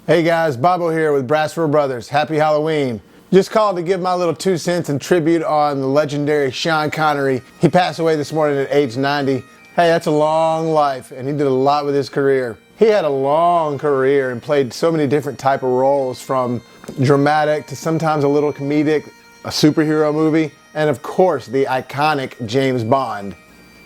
Hey guys, Bobo here with Brassford Brothers. Happy Halloween. Just called to give my little 2 cents in tribute on the legendary Sean Connery. He passed away this morning at age 90. Hey, that's a long life, and he did a lot with his career. He had a long career and played so many different type of roles, from dramatic to sometimes a little comedic, a superhero movie, and of course the iconic James Bond.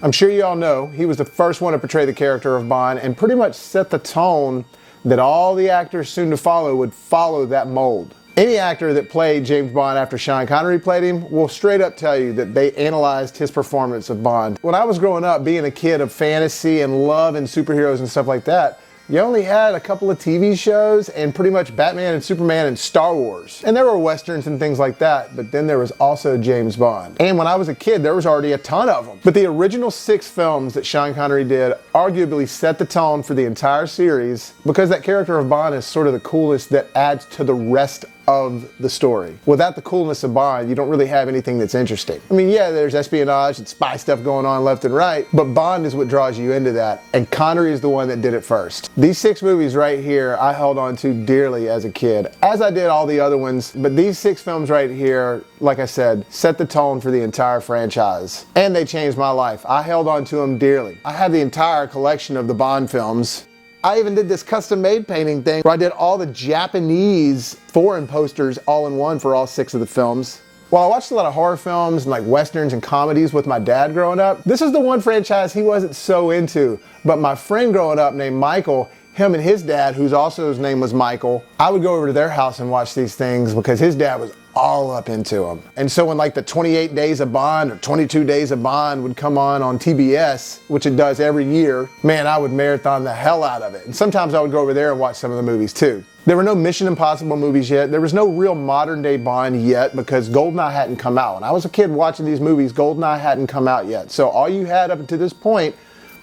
I'm sure you all know he was the first one to portray the character of Bond and pretty much set the tone that all the actors soon to follow would follow that mold. Any actor that played James Bond after Sean Connery played him will straight up tell you that they analyzed his performance of Bond. When I was growing up, being a kid of fantasy and love and superheroes and stuff like that, you only had a couple of TV shows and pretty much Batman and Superman and Star Wars. And there were westerns and things like that, but then there was also James Bond. And when I was a kid, there was already a ton of them. But the original 6 films that Sean Connery did arguably set the tone for the entire series, because that character of Bond is sort of the coolest that adds to the rest of the story. Without the coolness of Bond, you don't really have anything that's interesting. I mean, yeah, there's espionage and spy stuff going on left and right, but Bond is what draws you into that, and Connery is the one that did it first. These 6 movies right here, I held on to dearly as a kid, as I did all the other ones, but these 6 films right here, like I said, set the tone for the entire franchise, and they changed my life. I held on to them dearly. I have the entire collection of the Bond films. I even did this custom-made painting thing where I did all the Japanese foreign posters all in one for all 6 of the films. While I watched a lot of horror films and like westerns and comedies with my dad growing up, this is the one franchise he wasn't so into. But my friend growing up named Michael, him and his dad, whose name was Michael, I would go over to their house and watch these things because his dad was all up into them. And so when like the 28 Days of Bond or 22 Days of Bond would come on TBS, which it does every year, man, I would marathon the hell out of it. And sometimes I would go over there and watch some of the movies too. There were no Mission Impossible movies yet. There was no real modern day Bond yet because GoldenEye hadn't come out. When I was a kid watching these movies, GoldenEye hadn't come out yet. So all you had up to this point,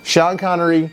Sean Connery,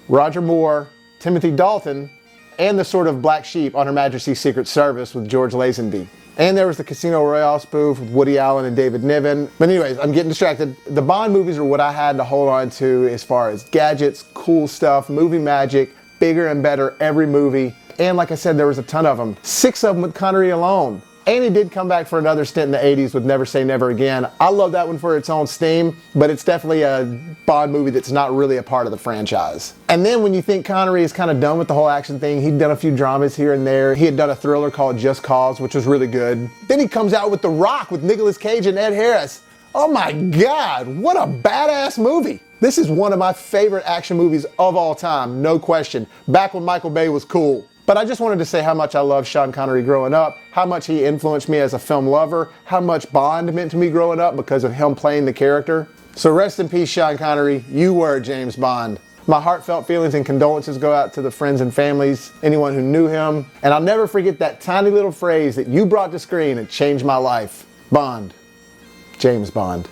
Roger Moore, Timothy Dalton, and the sort of black sheep on Her Majesty's Secret Service with George Lazenby. And there was the Casino Royale spoof with Woody Allen and David Niven. But anyways, I'm getting distracted. The Bond movies are what I had to hold on to as far as gadgets, cool stuff, movie magic, bigger and better every movie. And like I said, there was a ton of them. 6 of them with Connery alone. And he did come back for another stint in the 80s with Never Say Never Again. I love that one for its own steam, but it's definitely a Bond movie that's not really a part of the franchise. And then when you think Connery is kind of done with the whole action thing, he'd done a few dramas here and there. He had done a thriller called Just Cause, which was really good. Then he comes out with The Rock with Nicolas Cage and Ed Harris. Oh my God, what a badass movie. This is one of my favorite action movies of all time, no question. Back when Michael Bay was cool. But I just wanted to say how much I loved Sean Connery growing up, how much he influenced me as a film lover, how much Bond meant to me growing up because of him playing the character. So rest in peace, Sean Connery. You were James Bond. My heartfelt feelings and condolences go out to the friends and families, anyone who knew him. And I'll never forget that tiny little phrase that you brought to screen and changed my life. Bond. James Bond.